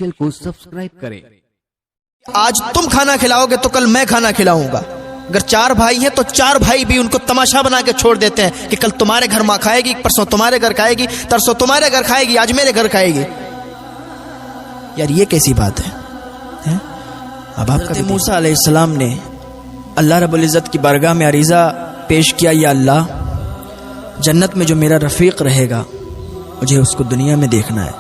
Official को subscribe करें। आज तुम खाना खिलाओगे तो कल मैं खाना खिलाऊंगा। अगर 4 भाई हैं तो 4 भाई भी उनको तमाशा बना के छोड़ देते हैं कि कल तुम्हारे घर माँ खाएगी, परसों तुम्हारे घर खाएगी, तरसों तुम्हारे घर खाएगी, आज मेरे घर खाएगी। यार ये कैसी बात है? अब आपका मूसा अलैहिस्सलाम ने अल्लाह रब्बुल इज़्ज़त की बारगाह में अरीज़ा पेश किया, या अल्लाह, जन्नत में जो मेरा रफ़ीक रहेगा मुझे उसको दुनिया में देखना है।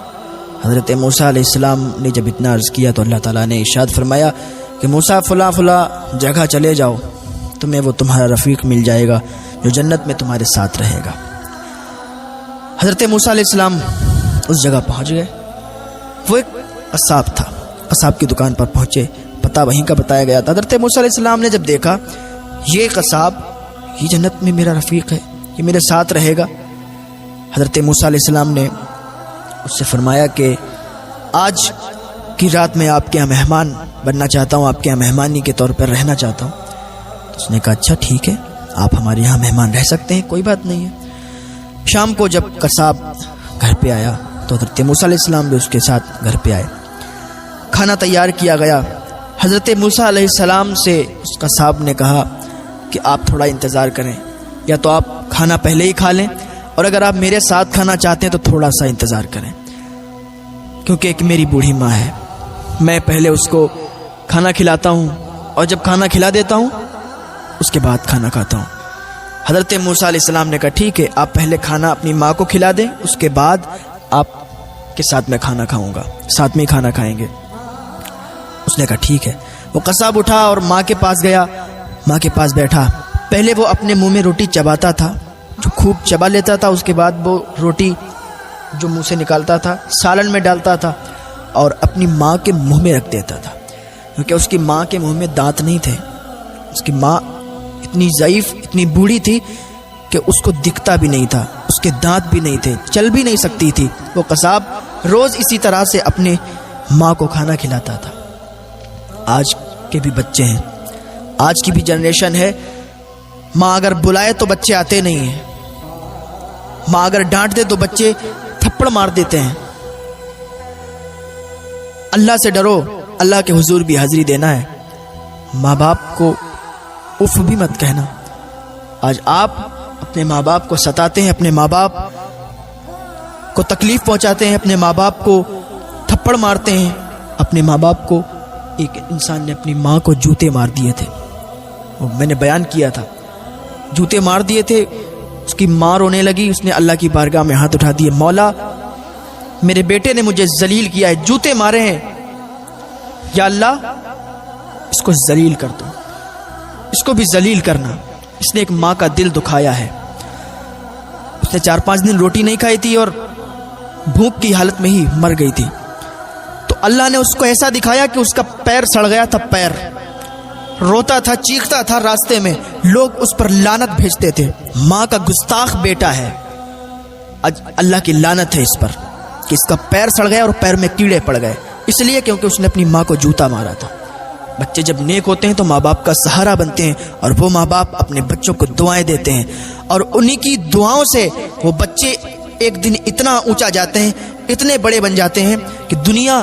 हज़रत मूसा अलैहिस्सलाम ने जब इतना अर्ज़ किया तो अल्लाह ताला ने इरशाद फरमाया कि मूसा फला जगह चले जाओ, तुम्हें वो तुम्हारा रफ़ीक मिल जाएगा जो जन्नत में तुम्हारे साथ रहेगा। हज़रत मूसा अलैहिस्सलाम उस जगह पहुँच गए। वो एक कसाब था, कसाब की दुकान पर पहुँचे, पता वहीं का बताया गया था। हज़रत मूसा अलैहिस्सलाम ने जब देखा ये कसाब, ये जन्नत में मेरा रफ़ीक है, ये मेरे साथ रहेगा, हज़रत मूसा अलैहिस्सलाम ने उससे फरमाया कि आज की रात मैं आपके यहाँ मेहमान बनना चाहता हूँ, आपके यहाँ मेहमानी के तौर पर रहना चाहता हूँ। तो उसने कहा अच्छा ठीक है, आप हमारे यहाँ मेहमान रह सकते हैं, कोई बात नहीं है। शाम को जब कसाब घर पे आया तो हज़रत मूसा अलैहिस्सलाम भी उसके साथ घर पे आए। खाना तैयार किया गया। हज़रत मूसा अलैहिस्सलाम से उस कसाब ने कहा कि आप थोड़ा इंतज़ार करें, या तो आप खाना पहले ही खा लें, और अगर आप मेरे साथ खाना चाहते हैं तो थोड़ा सा इंतज़ार करें, क्योंकि एक मेरी बूढ़ी माँ है, मैं पहले उसको खाना खिलाता हूँ और जब खाना खिला देता हूँ उसके बाद खाना खाता हूँ। हज़रत मूसा अलैहिस्सलाम ने कहा ठीक है, आप पहले खाना अपनी माँ को खिला दें, उसके बाद आपके साथ मैं खाना खाऊँगा, साथ में ही खाना खाएँगे। उसने कहा ठीक है। वो कसाब उठा और माँ के पास गया, माँ के पास बैठा। पहले वो अपने मुंह में रोटी चबाता था, जो खूब चबा लेता था, उसके बाद वो रोटी जो मुंह से निकालता था सालन में डालता था और अपनी माँ के मुंह में रख देता था, क्योंकि उसकी माँ के मुंह में दांत नहीं थे। उसकी माँ इतनी ज़ईफ़, इतनी बूढ़ी थी कि उसको दिखता भी नहीं था, उसके दांत भी नहीं थे, चल भी नहीं सकती थी। वो कसाब रोज़ इसी तरह से अपने माँ को खाना खिलाता था। आज के भी बच्चे हैं, आज की भी जनरेशन है, माँ अगर बुलाए तो बच्चे आते नहीं हैं, माँ अगर डांट दे तो बच्चे थप्पड़ मार देते हैं। अल्लाह से डरो, अल्लाह के हुजूर भी हाजिरी देना है। माँ बाप को उफ भी मत कहना। आज आप अपने माँ बाप को सताते हैं, अपने माँ बाप को तकलीफ पहुंचाते हैं, अपने माँ बाप को थप्पड़ मारते हैं। अपने माँ बाप को, एक इंसान ने अपनी माँ को जूते मार दिए थे, वो मैंने बयान किया था, जूते मार दिए थे। उसकी माँ रोने लगी, उसने अल्लाह की बारगाह में हाथ उठा दिए, मौला मेरे बेटे ने मुझे जलील किया है, जूते मारे हैं, या अल्लाह इसको जलील कर दो, इसको भी जलील करना। इसने एक माँ का दिल दुखाया है। उसने 4-5 दिन रोटी नहीं खाई थी और भूख की हालत में ही मर गई थी। तो अल्लाह ने उसको ऐसा दिखाया कि उसका पैर सड़ गया था, पैर रोता था, चीखता था, रास्ते में लोग उस पर लानत भेजते थे, माँ का गुस्ताख बेटा है। आज अल्लाह की लानत है इस पर कि इसका पैर सड़ गया और पैर में कीड़े पड़ गए, इसलिए क्योंकि उसने अपनी माँ को जूता मारा था। बच्चे जब नेक होते हैं तो माँ बाप का सहारा बनते हैं, और वो माँ बाप अपने बच्चों को दुआएं देते हैं, और उन्हीं की दुआओं से वो बच्चे एक दिन इतना ऊंचा जाते हैं, इतने बड़े बन जाते हैं कि दुनिया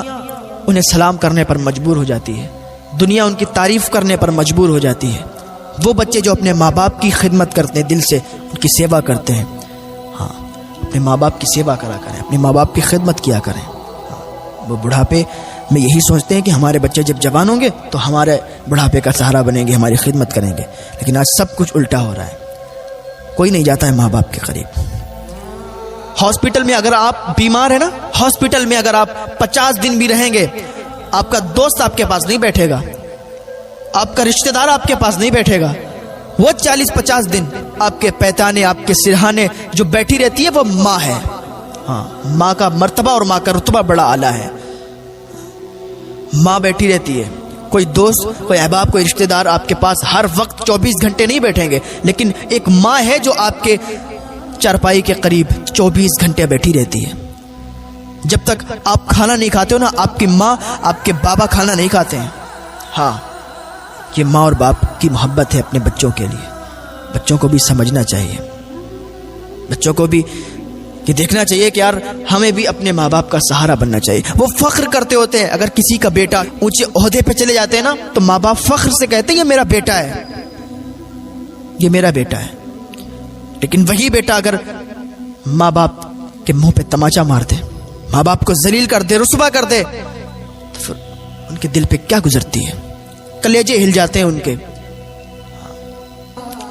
उन्हें सलाम करने पर मजबूर हो जाती है, दुनिया उनकी तारीफ़ करने पर मजबूर हो जाती है। वो बच्चे जो अपने माँ बाप की खिदमत करते हैं, दिल से उनकी सेवा करते हैं, हाँ, अपने माँ बाप की सेवा करा करें, अपने माँ बाप की खिदमत किया करें। वो बुढ़ापे में यही सोचते हैं कि हमारे बच्चे जब जवान होंगे तो हमारे बुढ़ापे का सहारा बनेंगे, हमारी खिदमत करेंगे, लेकिन आज सब कुछ उल्टा हो रहा है। कोई नहीं जाता है माँ बाप के करीब। हॉस्पिटल में अगर आप बीमार है ना, हॉस्पिटल में अगर आप 50 दिन भी रहेंगे, आपका दोस्त आपके पास नहीं बैठेगा, आपका रिश्तेदार आपके पास नहीं बैठेगा। वो 40-50 दिन आपके पैताने, आपके सिरहाने जो बैठी रहती है वो माँ है। हाँ, माँ का मर्तबा और माँ का रुतबा बड़ा आला है। माँ बैठी रहती है। कोई दोस्त, कोई अहबाब, कोई रिश्तेदार आपके पास हर वक्त 24 घंटे नहीं बैठेंगे, लेकिन एक माँ है जो आपके चारपाई के करीब 24 घंटे बैठी रहती है। जब तक आप खाना नहीं खाते हो ना, आपकी माँ, आपके बाबा खाना नहीं खाते हैं। हाँ, ये माँ और बाप की मोहब्बत है अपने बच्चों के लिए। बच्चों को भी समझना चाहिए, बच्चों को भी کہ دیکھنا چاہیے کہ یار ہمیں بھی اپنے ماں باپ کا سہارا بننا چاہیے. وہ فخر کرتے ہوتے ہیں. اگر کسی کا بیٹا اونچے عہدے پہ چلے جاتے ہیں نا تو ماں باپ فخر سے کہتے ہیں یہ میرا بیٹا ہے, یہ میرا بیٹا ہے. لیکن وہی بیٹا اگر ماں باپ کے منہ پہ تماچا مار دے, ماں باپ کو ذلیل کر دے, رسوا کر دے, تو پھر ان کے دل پہ کیا گزرتی ہے, کلیجے ہل جاتے ہیں ان کے.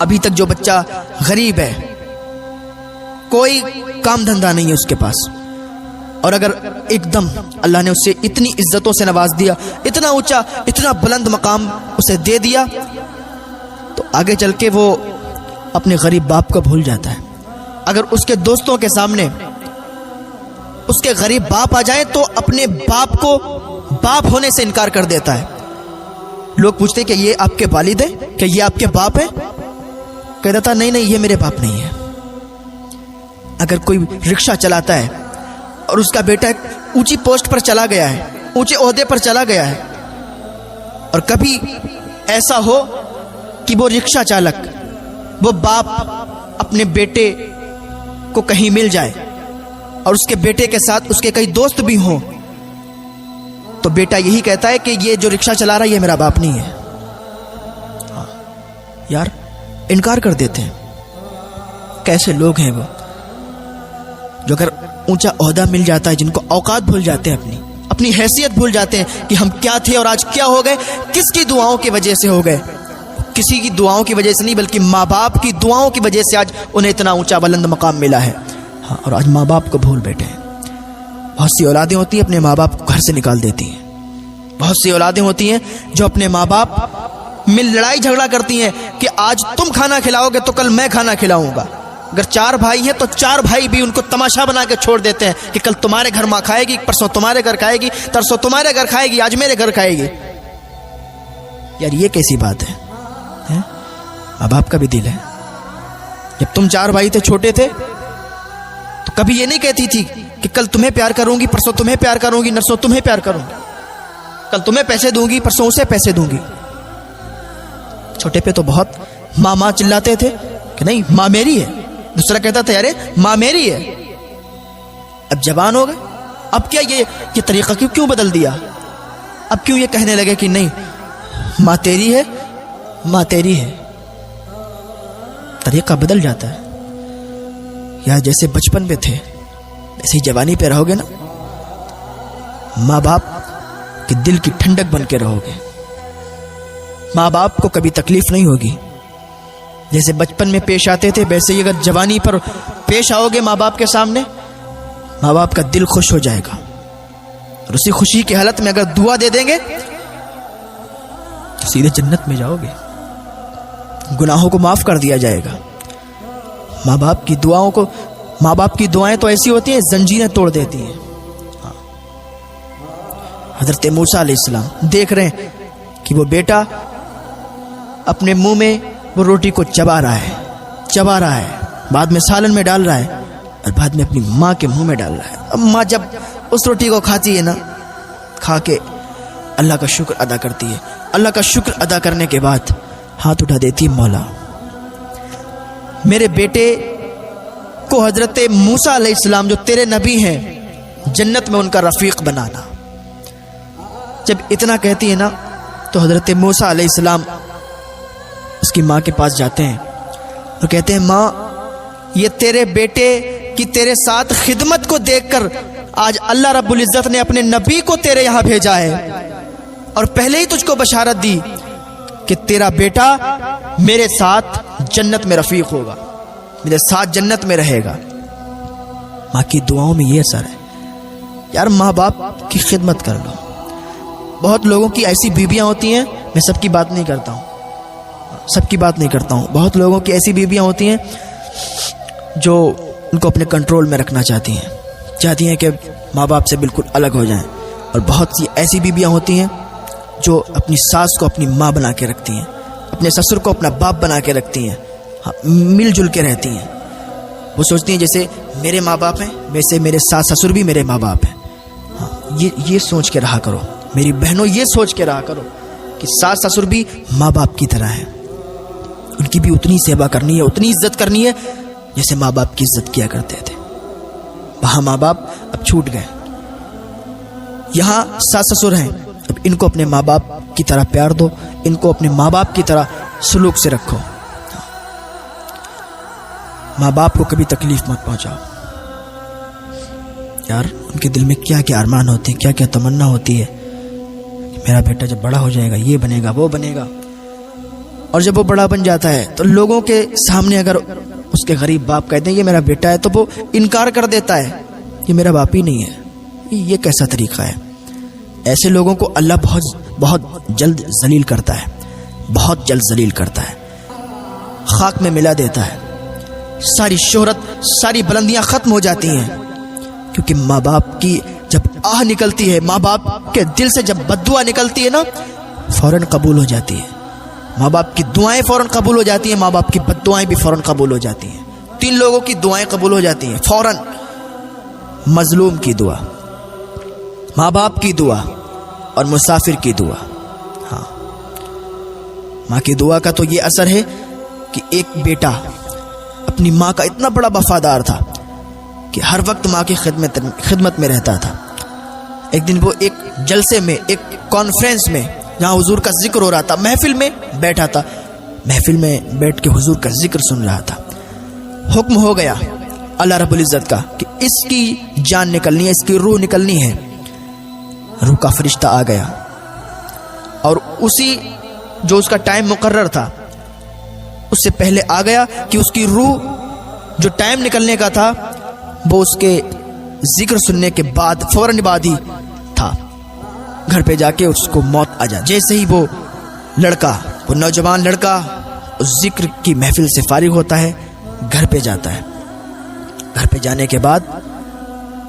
ابھی تک جو بچہ غریب ہے, کوئی کام دھندا نہیں ہے اس کے پاس, اور اگر ایک دم اللہ نے اسے اتنی عزتوں سے نواز دیا, اتنا اونچا اتنا بلند مقام اسے دے دیا, تو آگے چل کے وہ اپنے غریب باپ کو بھول جاتا ہے. اگر اس کے دوستوں کے سامنے اس کے غریب باپ آ جائیں تو اپنے باپ کو باپ ہونے سے انکار کر دیتا ہے. لوگ پوچھتے کہ یہ آپ کے والد ہیں, کہ یہ آپ کے باپ ہیں؟ کہتا تھا نہیں یہ میرے باپ نہیں ہے. اگر کوئی رکشہ چلاتا ہے اور اس کا بیٹا ایک اونچی پوسٹ پر چلا گیا ہے, اونچے عہدے پر چلا گیا ہے, اور کبھی ایسا ہو کہ وہ رکشہ چالک, وہ باپ اپنے بیٹے کو کہیں مل جائے اور اس کے بیٹے کے ساتھ اس کے کئی دوست بھی ہوں, تو بیٹا یہی کہتا ہے کہ یہ جو رکشہ چلا رہا ہے یہ میرا باپ نہیں ہے. یار انکار کر دیتے ہیں. کیسے لوگ ہیں وہ جو اگر اونچا عہدہ مل جاتا ہے, جن کو اوقات بھول جاتے ہیں, اپنی حیثیت بھول جاتے ہیں کہ ہم کیا تھے اور آج کیا ہو گئے. کس کی دعاؤں کی وجہ سے ہو گئے؟ کسی کی دعاؤں کی وجہ سے نہیں, بلکہ ماں باپ کی دعاؤں کی وجہ سے آج انہیں اتنا اونچا بلند مقام ملا ہے. ہاں, اور آج ماں باپ کو بھول بیٹھے ہیں. بہت سی اولادیں ہوتی ہیں اپنے ماں باپ کو گھر سے نکال دیتی ہیں. بہت سی اولادیں ہوتی ہیں جو اپنے ماں باپ میں لڑائی جھگڑا کرتی ہیں کہ آج تم کھانا کھلاؤ گے تو کل میں کھانا کھلاؤں گا. اگر 4 بھائی ہیں تو 4 بھائی بھی ان کو تماشا بنا کے چھوڑ دیتے ہیں کہ کل تمہارے گھر ماں کھائے گی, پرسوں تمہارے گھر کھائے گی, ترسوں تمہارے گھر کھائے گی, آج میرے گھر کھائے گی. یار یہ کیسی بات ہے؟ ماں باپ کا بھی دل ہے. جب تم 4 بھائی تھے, چھوٹے تھے, تو کبھی یہ نہیں کہتی تھی کہ کل تمہیں پیار کروں گی, پرسوں تمہیں پیار کروں گی, نرسوں تمہیں پیار کروں گی, کل تمہیں پیسے دوں گی, پرسوں اسے پیسے دوں گی. چھوٹے پہ تو بہت ماں چلاتے تھے کہ نہیں ماں میری ہے. دوسرا کہتا تھا ارے ماں میری ہے. اب جوان ہو گئے, اب کیا یہ طریقہ کیوں بدل دیا؟ اب کیوں یہ کہنے لگے کہ نہیں ماں تیری ہے, ماں تیری ہے؟ طریقہ بدل جاتا ہے. یا جیسے بچپن میں تھے ایسے ہی جوانی پہ رہو گے نا, ماں باپ کے دل کی ٹھنڈک بن کے رہو گے. ماں باپ کو کبھی تکلیف نہیں ہوگی. جیسے بچپن میں پیش آتے تھے ویسے ہی اگر جوانی پر پیش آؤ گے ماں باپ کے سامنے, ماں باپ کا دل خوش ہو جائے گا, اور اسی خوشی کی حالت میں اگر دعا دے دیں گے تو سیدھے جنت میں جاؤ گے. گناہوں کو معاف کر دیا جائے گا. ماں باپ کی دعائیں تو ایسی ہوتی ہیں زنجیریں توڑ دیتی ہیں. حضرت موسیٰ علیہ السلام دیکھ رہے ہیں کہ وہ بیٹا اپنے منہ میں وہ روٹی کو چبا رہا ہے, بعد میں سالن میں ڈال رہا ہے, اور بعد میں اپنی ماں کے منہ میں ڈال رہا ہے. اب ماں جب اس روٹی کو کھاتی ہے نا, کھا کے اللہ کا شکر ادا کرتی ہے. اللہ کا شکر ادا کرنے کے بعد ہاتھ اٹھا دیتی ہے, مولا میرے بیٹے کو حضرت موسیٰ علیہ السلام جو تیرے نبی ہیں جنت میں ان کا رفیق بنانا. جب اتنا کہتی ہے نا تو حضرت موسیٰ علیہ السلام اس کی ماں کے پاس جاتے ہیں اور کہتے ہیں ماں یہ تیرے بیٹے کی تیرے ساتھ خدمت کو دیکھ کر آج اللہ رب العزت نے اپنے نبی کو تیرے یہاں بھیجا ہے, اور پہلے ہی تجھ کو بشارت دی کہ تیرا بیٹا میرے ساتھ جنت میں رفیق ہوگا, میرے ساتھ جنت میں رہے گا. ماں کی دعاؤں میں یہ اثر ہے. یار ماں باپ کی خدمت کر لو. بہت لوگوں کی ایسی بیویاں ہوتی ہیں, میں سب کی بات نہیں کرتا ہوں, بہت لوگوں کی ایسی بیویاں ہوتی ہیں جو ان کو اپنے کنٹرول میں رکھنا چاہتی ہیں کہ ماں باپ سے بالکل الگ ہو جائیں, اور بہت سی ایسی بیویاں ہوتی ہیں جو اپنی ساس کو اپنی ماں بنا کے رکھتی ہیں, اپنے سسر کو اپنا باپ بنا کے رکھتی ہیں, مل جل کے رہتی ہیں. وہ سوچتی ہیں جیسے میرے ماں باپ ہیں ویسے میرے ساس سسر بھی میرے ماں باپ ہیں. یہ سوچ کے رہا کرو میری بہنوں, یہ سوچ کے رہا کرو کہ ساس سسر بھی ماں باپ کی طرح ہیں, ان کی بھی اتنی سیوا کرنی ہے, اتنی عزت کرنی ہے جیسے ماں باپ کی عزت کیا کرتے تھے. وہاں ماں باپ اب چھوٹ گئے. یہاں ساس سسر ہیں, اب ان کو اپنے ماں باپ کی طرح پیار دو, ان کو اپنے ماں باپ کی طرح سلوک سے رکھو. ماں باپ کو کبھی تکلیف مت پہنچاؤ. یار ان کے دل میں کیا کیا ارمان ہوتے ہیں, کیا کیا تمنا ہوتی ہے کہ میرا بیٹا جب بڑا ہو جائے گا یہ بنے گا وہ بنے گا. اور جب وہ بڑا بن جاتا ہے تو لوگوں کے سامنے اگر اس کے غریب باپ کہتے ہیں یہ میرا بیٹا ہے تو وہ انکار کر دیتا ہے, یہ میرا باپ ہی نہیں ہے. یہ کیسا طریقہ ہے؟ ایسے لوگوں کو اللہ بہت جلد ذلیل کرتا ہے, بہت جلد ذلیل کرتا ہے, خاک میں ملا دیتا ہے. ساری شہرت, ساری بلندیاں ختم ہو جاتی ہیں, کیونکہ ماں باپ کی جب آہ نکلتی ہے, ماں باپ کے دل سے جب بد دعا نکلتی ہے نا, فوراً قبول ہو جاتی ہے. ماں باپ کی دعائیں فوراً قبول ہو جاتی ہیں, ماں باپ کی بد دعائیں بھی فوراً قبول ہو جاتی ہیں. 3 لوگوں کی دعائیں قبول ہو جاتی ہیں فوراً. مظلوم کی دعا, ماں باپ کی دعا اور مسافر کی دعا. ہاں, ماں کی دعا کا تو یہ اثر ہے کہ ایک بیٹا اپنی ماں کا اتنا بڑا وفادار تھا کہ ہر وقت ماں کی خدمت میں رہتا تھا. ایک دن وہ ایک جلسے میں, ایک کانفرنس میں جہاں حضور کا ذکر ہو رہا تھا, محفل میں بیٹھا تھا, محفل میں بیٹھ کے حضور کا ذکر سن رہا تھا. حکم ہو گیا اللہ رب العزت کا کہ اس کی جان نکلنی ہے, اس کی روح نکلنی ہے. روح کا فرشتہ آ گیا اور اسی جو اس کا ٹائم مقرر تھا اس سے پہلے آ گیا کہ اس کی روح جو ٹائم نکلنے کا تھا وہ اس کے ذکر سننے کے بعد فوراً بعد ہی تھا. گھر پہ جا کے اس کو موت آ جا. جیسے ہی وہ لڑکا, وہ نوجوان لڑکا اس ذکر کی محفل سے فارغ ہوتا ہے, گھر پہ جاتا ہے. گھر پہ جانے کے بعد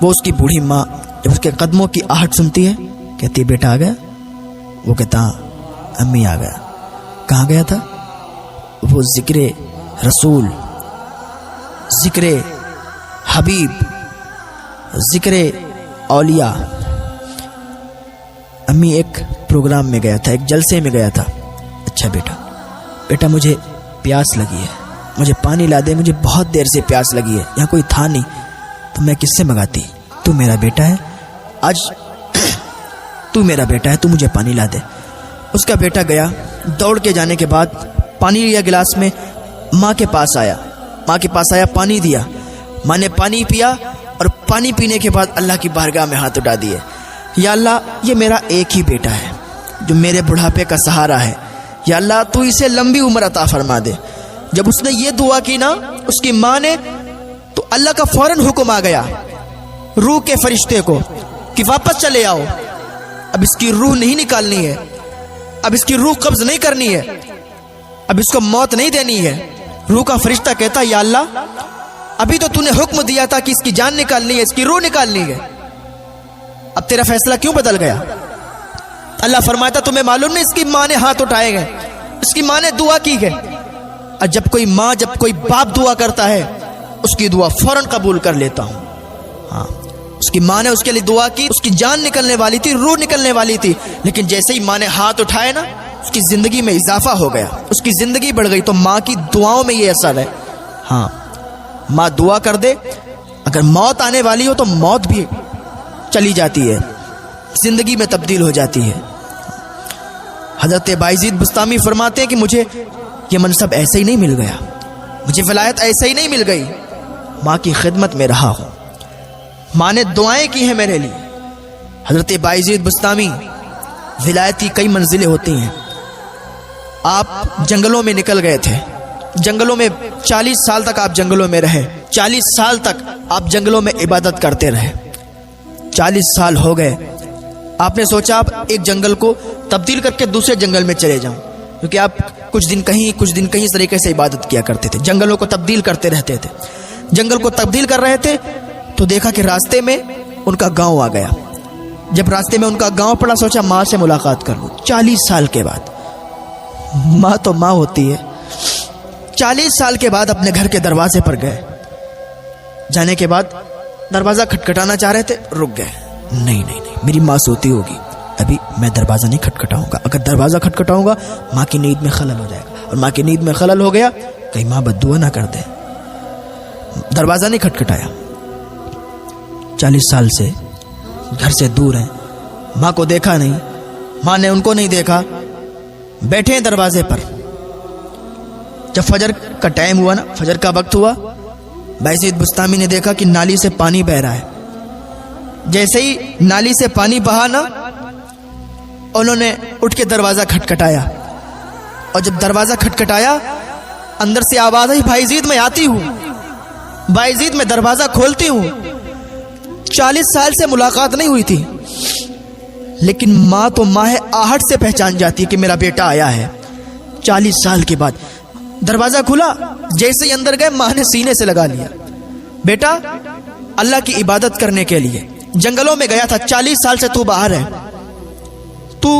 وہ اس کی بوڑھی ماں جب اس کے قدموں کی آہٹ سنتی ہے کہتی ہے بیٹا آ گیا. وہ کہتا امی آ گیا. کہاں گیا تھا؟ وہ ذکر رسول, ذکر حبیب, ذکر اولیاء. امی ایک پروگرام میں گیا تھا, ایک جلسے میں گیا تھا. اچھا بیٹا مجھے پیاس لگی ہے, مجھے پانی لا دے, مجھے بہت دیر سے پیاس لگی ہے, یہاں کوئی تھا نہیں تو میں کس سے منگاتی؟ تو میرا بیٹا ہے, آج تو میرا بیٹا ہے, تو مجھے پانی لا دے. اس کا بیٹا گیا, دوڑ کے جانے کے بعد پانی لیا گلاس میں, ماں کے پاس آیا, پانی دیا. ماں نے پانی پیا اور پانی پینے کے بعد اللہ کی بارگاہ میں ہاتھ اٹھا دیے, یا اللہ یہ میرا ایک ہی بیٹا ہے جو میرے بڑھاپے کا سہارا ہے, یا اللہ تو اسے لمبی عمر عطا فرما دے. جب اس نے یہ دعا کی نا اس کی ماں نے, تو اللہ کا فوراً حکم آ گیا روح کے فرشتے کو کہ واپس چلے آؤ, اب اس کی روح نہیں نکالنی ہے, اب اس کی روح قبض نہیں کرنی ہے, اب اس کو موت نہیں دینی ہے. روح کا فرشتہ کہتا یا اللہ ابھی تو تو نے حکم دیا تھا کہ اس کی جان نکالنی ہے, اس کی روح نکالنی ہے, اب تیرا فیصلہ کیوں بدل گیا؟ اللہ فرماتا تمہیں معلوم نہیں اس کی ماں نے ہاتھ اٹھائے گئے, اس کی ماں نے دعا کی ہے. اور جب کوئی ماں, جب کوئی باپ دعا کرتا ہے اس کی دعا فوراً قبول کر لیتا ہوں. ہاں, اس کی ماں نے اس کے لیے دعا کی, اس کی جان نکلنے والی تھی, روح نکلنے والی تھی, لیکن جیسے ہی ماں نے ہاتھ اٹھائے نا اس کی زندگی میں اضافہ ہو گیا, اس کی زندگی بڑھ گئی. تو ماں کی دعاؤں میں یہ اثر ہے. ہاں, ماں دعا کر دے, اگر موت آنے والی ہو تو موت بھی چلی جاتی ہے, زندگی میں تبدیل ہو جاتی ہے. حضرت بایزید بستامی فرماتے ہیں کہ مجھے یہ منصب ایسے ہی نہیں مل گیا, مجھے ولایت ایسے ہی نہیں مل گئی, ماں کی خدمت میں رہا ہوں, ماں نے دعائیں کی ہیں میرے لیے. حضرت بایزید بستامی, ولایت کی کئی منزلیں ہوتی ہیں. آپ جنگلوں میں نکل گئے تھے, جنگلوں میں 40 سال تک آپ جنگلوں میں رہے, 40 سال تک آپ جنگلوں میں عبادت کرتے رہے. 40 سال ہو گئے, آپ نے سوچا آپ ایک جنگل کو تبدیل کر کے دوسرے جنگل میں چلے جاؤں, کیونکہ آپ کچھ دن کہیں اس طریقے سے عبادت کیا کرتے تھے, جنگلوں کو تبدیل کرتے رہتے تھے. جنگل کو تبدیل کر رہے تھے تو دیکھا کہ راستے میں ان کا گاؤں آ گیا. جب راستے میں ان کا گاؤں پڑا, سوچا ماں سے ملاقات کر لوں. 40 سال کے بعد, ماں تو ماں ہوتی ہے, 40 سال کے بعد اپنے گھر کے دروازے پر گئے. جانے کے بعد دروازہ کھٹکھٹانا چاہ رہے تھے, رک گئے. نہیں, میری ماں سوتی ہوگی, ابھی میں دروازہ نہیں کھٹکھٹاؤں گا. اگر دروازہ کھٹکھٹاؤں گا ماں کی نیند میں خلل ہو جائے گا, اور ماں کی نیند میں خلل ہو گیا کہیں ماں بد دعا نہ کر دے. دروازہ نہیں کھٹکھٹایا. 40 साल से घर से दूर हैं, माँ को देखा नहीं, माँ ने उनको नहीं देखा, बैठे हैं दरवाजे पर। जब फजर का टाइम हुआ ना, फजर का वक्त हुआ, बायजीद बुस्तामी ने देखा कि नाली से पानी बह रहा है। जैसे ही नाली से पानी बहा ना, उन्होंने उठ के दरवाजा खटखटाया, और जब दरवाजा खटखटाया अंदर से आवाज आई, बायजीद मैं आती हूँ, बायजीद मैं दरवाजा खोलती हूँ। 40 साल से मुलाकात नहीं हुई थी, लेकिन माँ तो माँ है, आहट से पहचान जाती है कि मेरा बेटा आया है। 40 साल के बाद दरवाजा खुला, जैसे ही अंदर गए माँ ने सीने से लगा लिया, बेटा अल्लाह की इबादत करने के लिए जंगलों में गया था, 40 साल से तू बाहर है, तू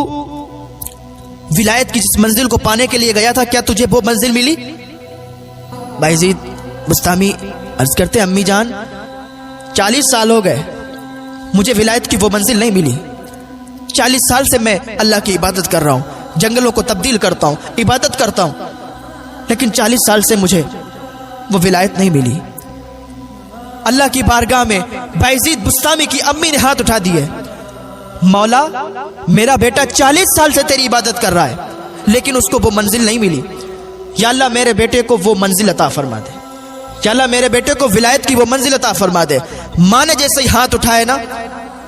विलायत की जिस मंजिल को पाने के लिए गया था, क्या तुझे वो मंजिल मिली? बायजीद बुस्तामी अर्ज करते, अम्मी जान 40 साल हो गए, मुझे विलायत की वो मंजिल नहीं मिली। 40 साल से मैं अल्लाह की इबादत कर रहा हूँ, जंगलों को तब्दील करता हूँ, इबादत करता हूँ, लेकिन 40 साल से मुझे वो विलायत नहीं मिली। अल्लाह की बारगाह में बायजीद बुस्तामी की अम्मी ने हाथ उठा दिए, मौला मेरा बेटा 40 साल से तेरी इबादत कर रहा है, लेकिन उसको वो मंजिल नहीं मिली। या अल्लाह मेरे बेटे को वो मंजिल अता फरमा दे, या अल्लाह मेरे बेटे को विलायत की वो मंजिल अता फरमा दे। माँ ने जैसे ही हाथ उठाए ना,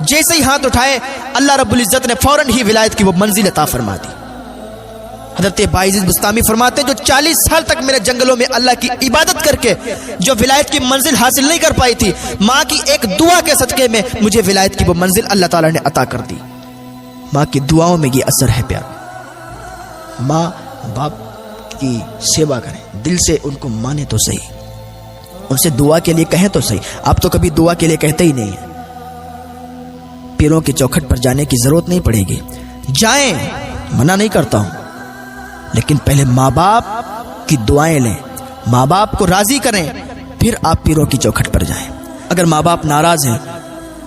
जैसे ही हाथ उठाए, अल्लाह रब्बुल इज्जत ने फौरन ही विलायत की वो मंजिल अता फरमा दी। हज़रत बायजीद बुस्तामी फरमाते हैं, जो 40 साल तक मेरे जंगलों में अल्लाह की इबादत करके जो विलायत की मंजिल हासिल नहीं कर पाई थी, माँ की एक दुआ के सदके में मुझे विलायत की वो मंजिल अल्लाह ताला ने अता कर दी। माँ की दुआओं में ये असर है प्यार। माँ बाप की सेवा करें, दिल से उनको माने तो सही, उनसे दुआ के लिए कहें तो सही। आप तो कभी दुआ के लिए कहते ही नहीं है। पीरों की चौखट पर जाने की जरूरत नहीं पड़ेगी, जाएं, मना नहीं करता हूं, लेकिन पहले माँ बाप की दुआएं लें, माँ बाप को राजी करें, फिर आप पीरों की चौखट पर जाएं। अगर माँ बाप नाराज हैं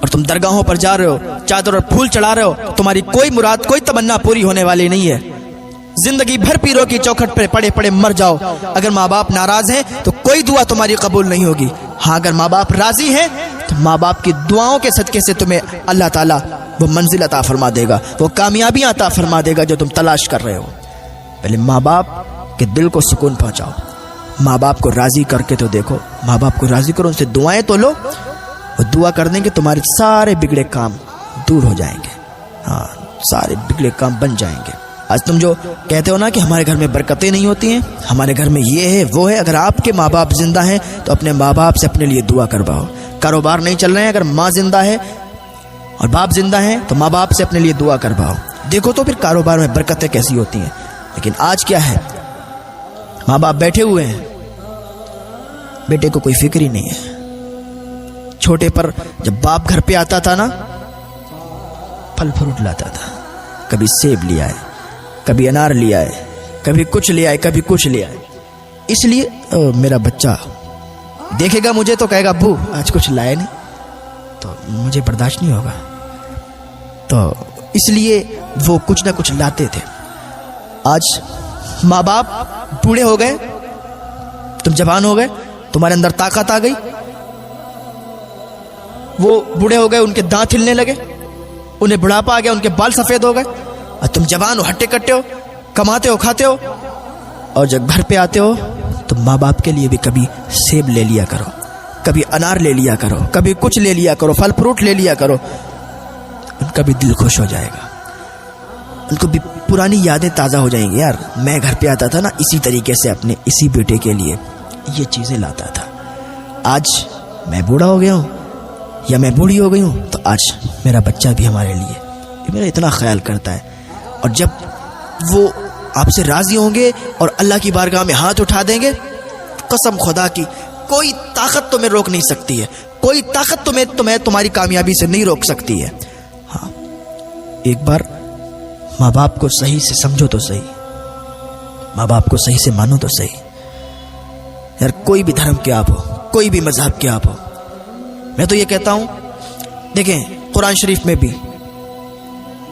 और तुम दरगाहों पर जा रहे हो, चादर और फूल चढ़ा रहे हो, तुम्हारी कोई मुराद, कोई तमन्ना पूरी होने वाली नहीं है। जिंदगी भर पीरों की चौखट पर पड़े पड़े मर जाओ। अगर माँ बाप नाराज हैं तो कोई दुआ तुम्हारी कबूल नहीं होगी। हाँ, अगर माँ बाप राजी हैं तो माँ बाप की दुआओं के सदके से तुम्हें अल्लाह ताला वो मंजिल अता फरमा देगा, वो कामयाबियां अता फरमा देगा जो तुम तलाश कर रहे हो। पहले माँ बाप के दिल को सुकून पहुंचाओ, माँ बाप को राजी करके तो देखो, माँ बाप को राजी करो, उनसे दुआएं तो लो, वो दुआ कर देंगे, तुम्हारे सारे बिगड़े काम दूर हो जाएंगे। हाँ, सारे बिगड़े काम बन जाएंगे। आज तुम जो कहते हो ना कि हमारे घर में बरकतें नहीं होती हैं, हमारे घर में ये है वो है, अगर आपके माँ बाप जिंदा हैं तो अपने माँ बाप से अपने लिए दुआ करवाओ। कारोबार नहीं चल रहे हैं, अगर माँ जिंदा है और बाप जिंदा है तो माँ बाप से अपने लिए दुआ करवाओ, देखो तो फिर कारोबार में बरकतें कैसी होती हैं। लेकिन आज क्या है, माँ बाप बैठे हुए हैं, बेटे को कोई फिक्र ही नहीं है। छोटे पर जब बाप घर पे आता था ना, फल फ्रूट लाता था, कभी सेब लिया है, कभी अनार लिया है, कभी कुछ लिया है, कभी कुछ लिया है। इसलिए मेरा बच्चा देखेगा मुझे तो कहेगा अब्बू आज कुछ लाए नहीं, तो मुझे बर्दाश्त नहीं होगा, तो इसलिए वो कुछ ना कुछ लाते थे। आज माँ बाप बूढ़े हो गए, तुम जवान हो गए, तुम्हारे अंदर ताकत आ गई, वो बूढ़े हो गए, उनके दांत हिलने लगे, उन्हें बुढ़ापा आ गया, उनके बाल सफेद हो गए, और तुम जवान हो, हट्टे कट्टे हो, कमाते हो, खाते हो, और जब घर पे आते हो तो माँ बाप के लिए भी कभी सेब ले लिया करो, कभी अनार ले लिया करो, कभी कुछ ले लिया करो, फल फ्रूट ले लिया करो, उनका भी दिल खुश हो जाएगा, उनको भी पुरानी यादें ताज़ा हो जाएंगी। यार मैं घर पे आता था ना, इसी तरीके से अपने इसी बेटे के लिए ये चीज़ें लाता था, आज मैं बूढ़ा हो गया हूँ या मैं बूढ़ी हो गई हूँ, तो आज मेरा बच्चा भी हमारे लिए मेरा इतना ख्याल करता है। और जब वो आपसे राजी होंगे और अल्लाह की बारगाह में हाथ उठा देंगे, कसम खुदा की कोई ताकत तुम्हें रोक नहीं सकती है, कोई ताकत तुम्हें तुम्हारी कामयाबी से नहीं रोक सकती है। हाँ, एक बार माँ बाप को सही से समझो तो सही, माँ बाप को सही से मानो तो सही। यार कोई भी धर्म के आप हो, कोई भी मजहब के आप हो, मैं तो ये कहता हूँ, देखें कुरान शरीफ में भी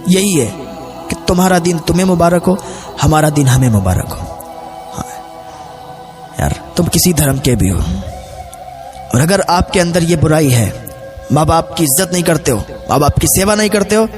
यही है कि तुम्हारा दिन तुम्हें मुबारक हो, हमारा दिन हमें मुबारक हो। हाँ यार, तुम किसी धर्म के भी हो, और अगर आपके अंदर ये बुराई है, माँ बाप की इज्जत नहीं करते हो, माँ बाप की सेवा नहीं करते हो,